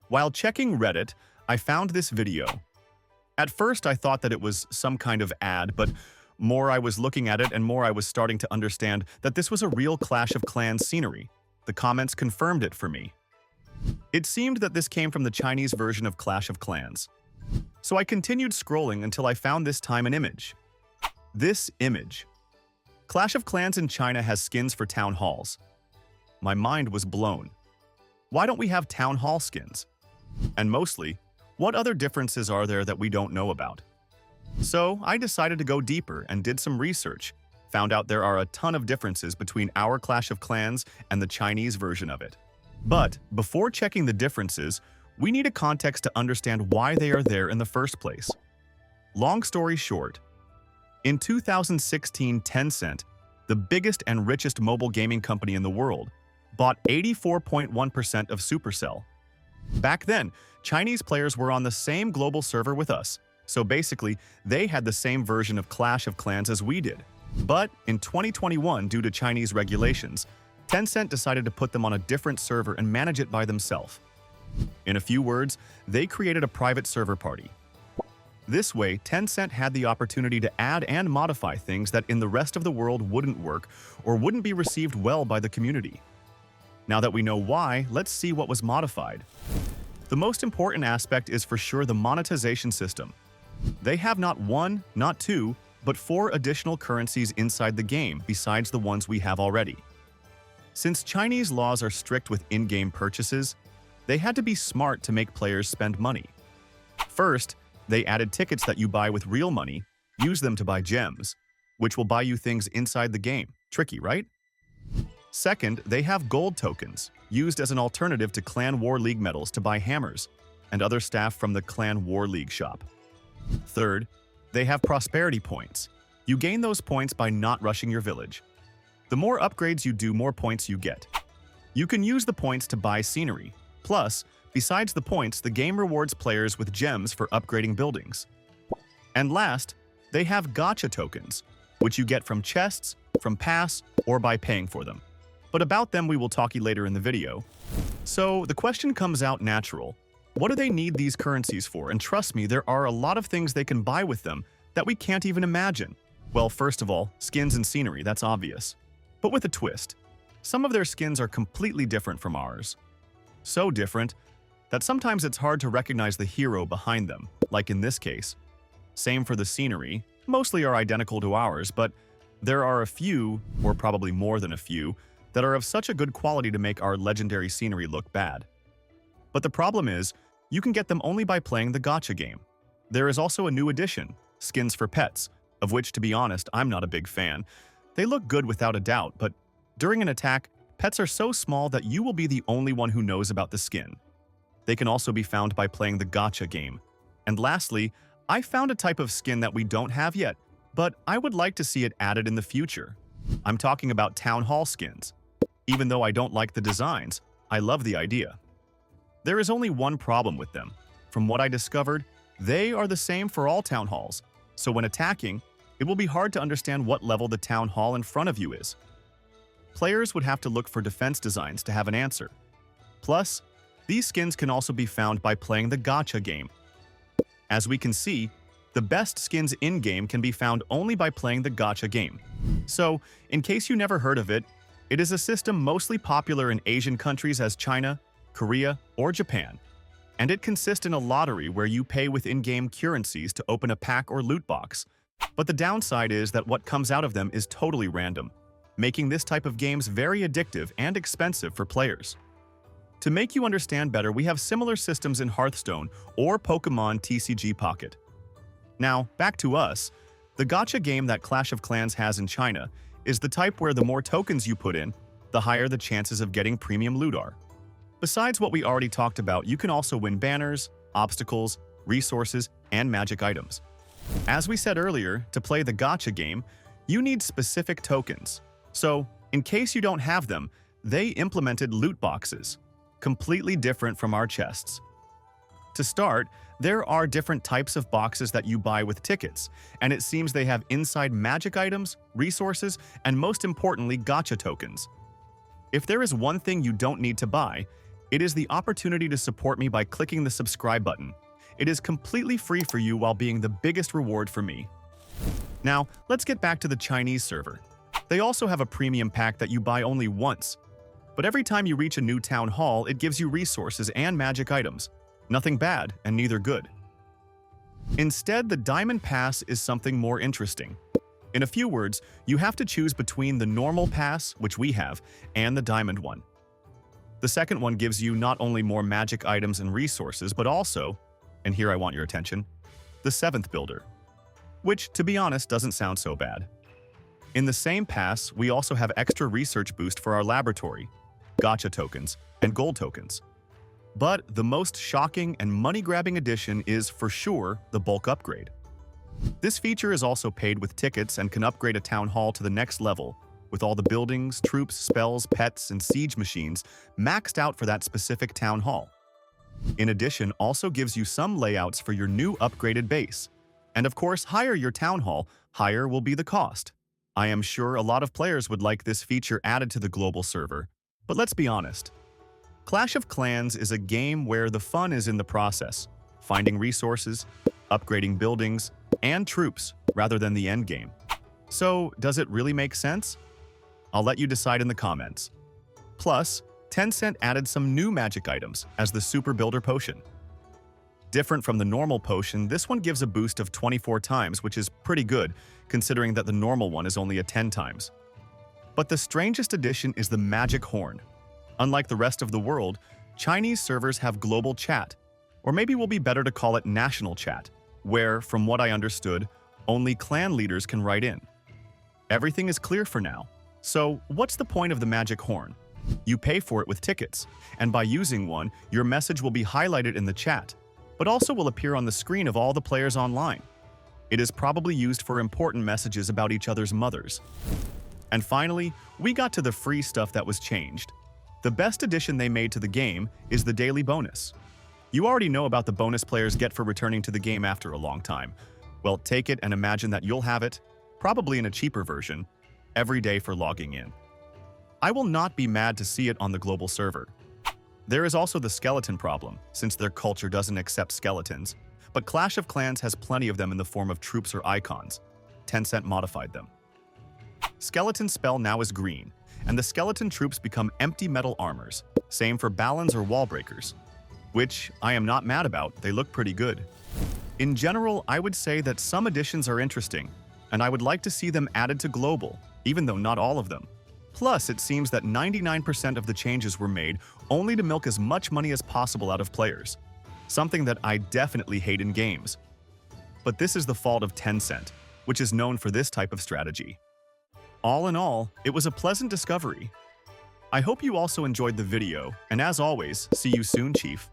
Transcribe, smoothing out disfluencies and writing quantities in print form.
While checking Reddit, I found this video. At first, I thought that it was some kind of ad, but more I was looking at it and more I was starting to understand that this was a real Clash of Clans scenery. The comments confirmed it for me. It seemed that this came from the Chinese version of Clash of Clans. So I continued scrolling until I found this time an image. This image. Clash of Clans in China has skins for town halls. My mind was blown. Why don't we have town hall skins? And mostly, what other differences are there that we don't know about? So I decided to go deeper and did some research, found out there are a ton of differences between our Clash of Clans and the Chinese version of it. But before checking the differences, we need a context to understand why they are there in the first place. Long story short, in 2016, Tencent, the biggest and richest mobile gaming company in the world, bought 84.1% of Supercell. Back then, Chinese players were on the same global server with us, so basically, they had the same version of Clash of Clans as we did. But in 2021, due to Chinese regulations, Tencent decided to put them on a different server and manage it by themselves. In a few words, they created a private server party. This way, Tencent had the opportunity to add and modify things that in the rest of the world wouldn't work or wouldn't be received well by the community. Now that we know why, let's see what was modified. The most important aspect is for sure the monetization system. They have not one, not two, but 4 additional currencies inside the game besides the ones we have already. Since Chinese laws are strict with in-game purchases, they had to be smart to make players spend money. First, they added tickets that you buy with real money, use them to buy gems, which will buy you things inside the game. Tricky, right? Second, they have gold tokens, used as an alternative to Clan War League medals to buy hammers and other staff from the Clan War League shop. Third, they have prosperity points. You gain those points by not rushing your village. The more upgrades you do, more points you get. You can use the points to buy scenery. Plus, besides the points, the game rewards players with gems for upgrading buildings. And last, they have gacha tokens, which you get from chests, from pass, or by paying for them. But about them we will talk later in the video. So the question comes out natural. What do they need these currencies for? And trust me, there are a lot of things they can buy with them that we can't even imagine. Well, first of all, skins and scenery, that's obvious. But with a twist. Some of their skins are completely different from ours. So different that sometimes it's hard to recognize the hero behind them, like in this case. Same for the scenery, mostly are identical to ours, but there are a few, or probably more than a few, that are of such a good quality to make our legendary scenery look bad. But the problem is, you can get them only by playing the gacha game. There is also a new addition, skins for pets, of which, to be honest, I'm not a big fan. They look good without a doubt, but during an attack, pets are so small that you will be the only one who knows about the skin. They can also be found by playing the gacha game. And lastly, I found a type of skin that we don't have yet, but I would like to see it added in the future. I'm talking about town hall skins. Even though I don't like the designs, I love the idea. There is only one problem with them. From what I discovered, they are the same for all town halls, so when attacking, it will be hard to understand what level the town hall in front of you is. Players would have to look for defense designs to have an answer. Plus, these skins can also be found by playing the gacha game. As we can see, the best skins in-game can be found only by playing the gacha game. So, in case you never heard of it, it is a system mostly popular in Asian countries as China, Korea, or Japan, and it consists in a lottery where you pay with in-game currencies to open a pack or loot box. But the downside is that what comes out of them is totally random, making this type of games very addictive and expensive for players. To make you understand better, we have similar systems in Hearthstone or Pokemon TCG Pocket. Now, back to us. The gacha game that Clash of Clans has in China is the type where the more tokens you put in, the higher the chances of getting premium loot are. Besides what we already talked about, you can also win banners, obstacles, resources, and magic items. As we said earlier, to play the gacha game, you need specific tokens. So, in case you don't have them, they implemented loot boxes, completely different from our chests. To start, there are different types of boxes that you buy with tickets, and it seems they have inside magic items, resources, and most importantly, gacha tokens. If there is one thing you don't need to buy, It is the opportunity to support me by clicking the subscribe button. It is completely free for you while being the biggest reward for me. Now, let's get back to the Chinese server. They also have a premium pack that you buy only once. But every time you reach a new town hall, it gives you resources and magic items. Nothing bad and neither good. Instead, the Diamond Pass is something more interesting. In a few words, you have to choose between the normal pass, which we have, and the Diamond one. The second one gives you not only more magic items and resources, but also, and here I want your attention, the 7th builder. Which, to be honest, doesn't sound so bad. In the same pass, we also have extra research boost for our laboratory, gacha tokens, and gold tokens. But the most shocking and money-grabbing addition is, for sure, the bulk upgrade. This feature is also paid with tickets and can upgrade a town hall to the next level, with all the buildings, troops, spells, pets, and siege machines maxed out for that specific town hall. In addition, also gives you some layouts for your new upgraded base. And of course, higher your town hall, higher will be the cost. I am sure a lot of players would like this feature added to the global server, but let's be honest. Clash of Clans is a game where the fun is in the process, finding resources, upgrading buildings, and troops rather than the end game. So, does it really make sense? I'll let you decide in the comments. Plus, Tencent added some new magic items as the Super Builder Potion. Different from the normal potion, this one gives a boost of 24 times, which is pretty good, considering that the normal one is only a 10 times. But the strangest addition is the Magic Horn. Unlike the rest of the world, Chinese servers have global chat, or maybe will be better to call it national chat, where, from what I understood, only clan leaders can write in. Everything is clear for now. So, what's the point of the Magic Horn? You pay for it with tickets, and by using one, your message will be highlighted in the chat, but also will appear on the screen of all the players online. It is probably used for important messages about each other's mothers. And finally, we got to the free stuff that was changed. The best addition they made to the game is the daily bonus. You already know about the bonus players get for returning to the game after a long time. Well, take it and imagine that you'll have it, probably in a cheaper version, every day for logging in. I will not be mad to see it on the global server. There is also the skeleton problem, since their culture doesn't accept skeletons, but Clash of Clans has plenty of them in the form of troops or icons. Tencent modified them. Skeleton spell now is green, and the skeleton troops become empty metal armors, same for balance or wall breakers, which I am not mad about, they look pretty good. In general, I would say that some additions are interesting, and I would like to see them added to global, even though not all of them. Plus, it seems that 99% of the changes were made only to milk as much money as possible out of players, something that I definitely hate in games. But this is the fault of Tencent, which is known for this type of strategy. All in all, it was a pleasant discovery. I hope you also enjoyed the video, and as always, see you soon, Chief.